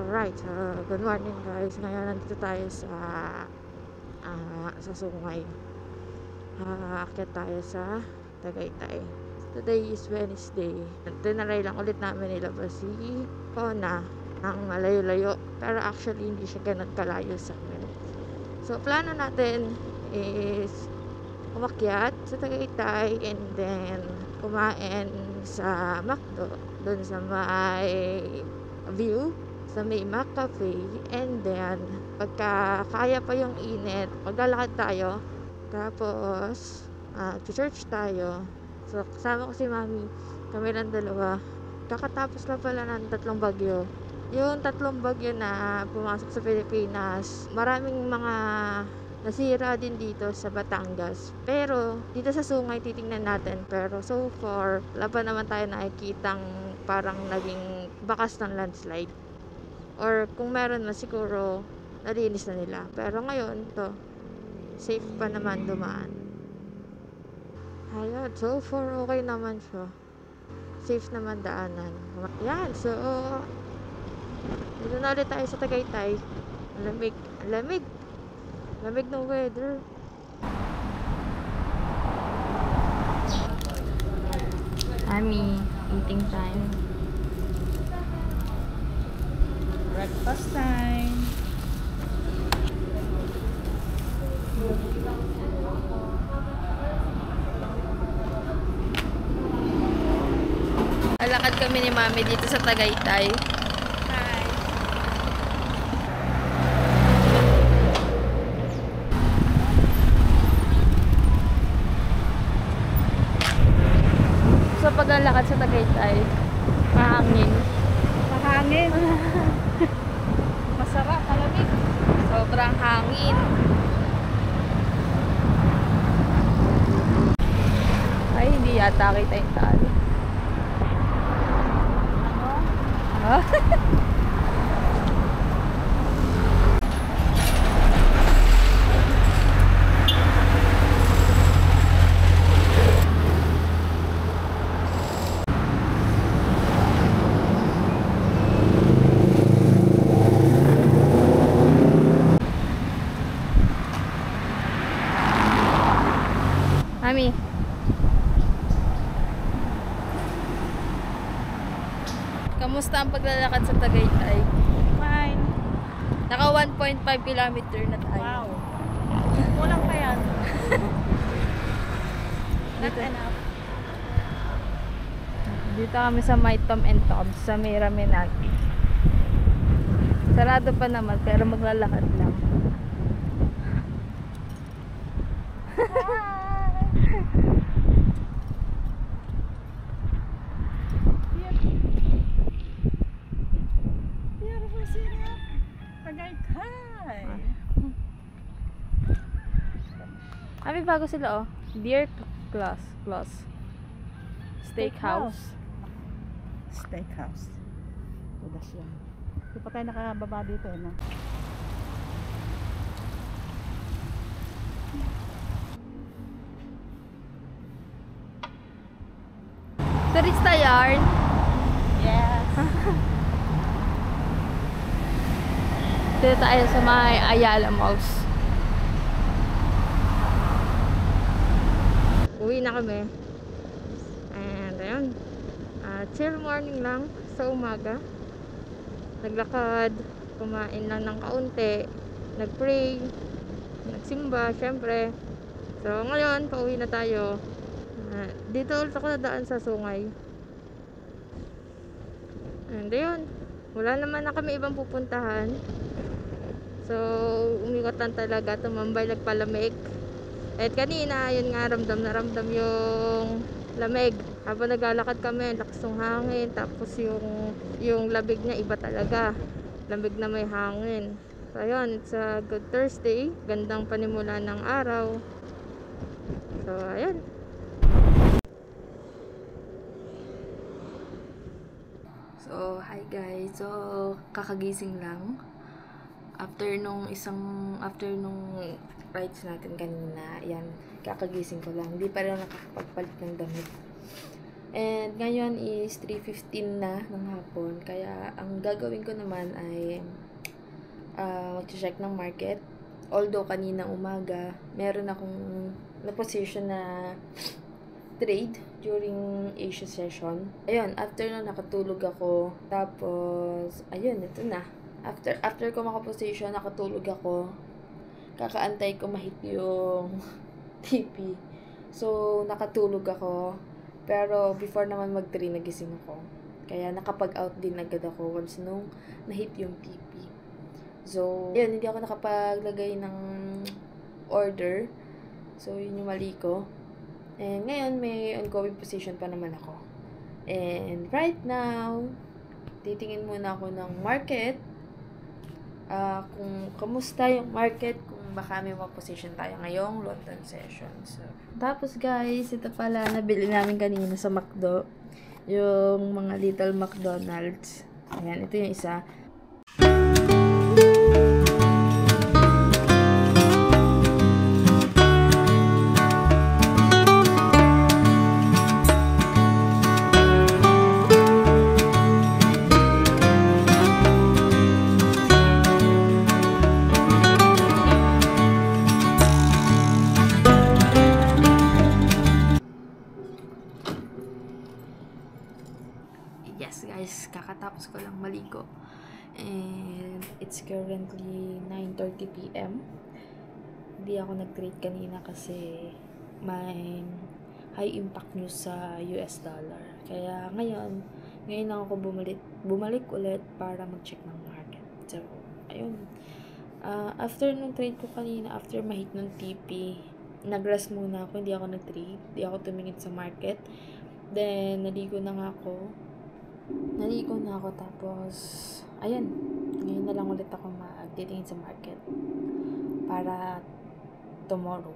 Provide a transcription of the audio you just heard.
Alright, good morning guys. Ngayon nandito tayo sa Sungay. Aakyat tayo sa Tagaytay. Today is Wednesday. Tinaray lang ulit namin ilabas si Kona ang malayo-layo. Pero actually hindi siya ganun kalayo sa amin. So plano natin is umakyat sa Tagaytay and then kumain sa McDo doon sa may view sa may Mac Cafe, and then pagka kaya pa yung init maglalakad tayo, tapos church tayo. So kasama ko si mami, kami lang dalawa. Kakatapos lang pala ng tatlong bagyo, yung tatlong bagyo na pumasok sa Pilipinas. Maraming mga nasira din dito sa Batangas, pero dito sa Sungay titingnan natin. Pero so far wala pa naman tayo nakikitang parang naging bakas ng landslide, or kung meron na siguro nalinis na nila. Pero ngayon to safe pa naman dumaan. Ayun, so far okay naman siya, safe naman daanan. Yan, so dito na ulit tayo sa Tagaytay. Lamig ng weather. Ami, eating time. Breakfast time. Alakad kami ni mami dito sa Tagaytay. Hi. So paglalakad sa Tagaytay, mahangin. Mahangin. Masarap, malamig. Sobrang hangin. Ay, hindi yata kita yung tali. Ano? Mami. Kamusta ang paglalakad sa Tagaytay? Fine. Naka 1.5 kilometer na tayo. Wow. Kulang pa yan. Not Dito. enough. Dito kami sa may Tom and Tom's sa may Raminagi. Sarado pa naman pero maglalakad lang. Beautiful city. Tagaytay. Abi, bago sila oh. Deer Claus Steakhouse. Steakhouse. Tudas yan. Hindi pa tayo nakababa dito, no? Turista yarn. Yes. Dito tayo sa may Ayala Malls. Uwi na kami. And ayun, chill morning lang sa umaga. Naglakad, kumain lang ng kaunti, nagpray, nagsimba syempre. So ngayon pauwi na tayo. Dito ulit ako nadaan sa Sungay. And ayun, wala naman na kami ibang pupuntahan. So umikot lang talaga, tumambay, nagpalamig. At kanina, yun nga, ramdam na ramdam yung lamig. Habang naglalakad kami, lakas ng hangin. Tapos yung labig niya, iba talaga. Lamig na may hangin. So ayun, it's a good Thursday. Gandang panimula ng araw. So ayun. So hi guys. So kakagising lang. After nung rides natin kanina, yan, kakagising ko lang. Hindi pa rin nakakapagpalit ng damit. And ngayon is 3:15 na ng hapon. Kaya ang gagawin ko naman ay mag-check ng market. Although kanina umaga, meron akong na-position na trade during Asia session. Ayun, after na nakatulog ako. Tapos, ayun, ito na. After ko makaposition, nakatulog ako. Kakaantay ko mahit yung TP. So, nakatulog ako. Pero, before naman mag-3, nagising ako. Kaya, nakapag-out din agad ako once nung nahit yung TP. So, yun, hindi ako nakapaglagay ng order. So, yun yung mali ko. And ngayon, may ongoing position pa naman ako. And right now, titingin muna ako ng market. Kung kamusta yung market, kung baka may mga position tayo ngayong London session. So, tapos guys, ito pala, nabili namin kanina sa McDo. Yung mga little McDonald's. Ayan, ito yung isa. Yes guys, kakatapos ko lang maligo. And it's currently 9:30 p.m. Hindi ako nag-trade kanina kasi may high impact news sa US dollar. Kaya ngayon lang ako bumalik ulit para mag-check ng market. So, ayun. After nung trade ko kanina, after mahit ng TP, nag-rest muna ako, hindi ako nag-trade. Hindi ako tumingin sa market. Then, naligo na ako tapos, ayun, ngayon na lang ulit ako magtitingin sa market para tomorrow.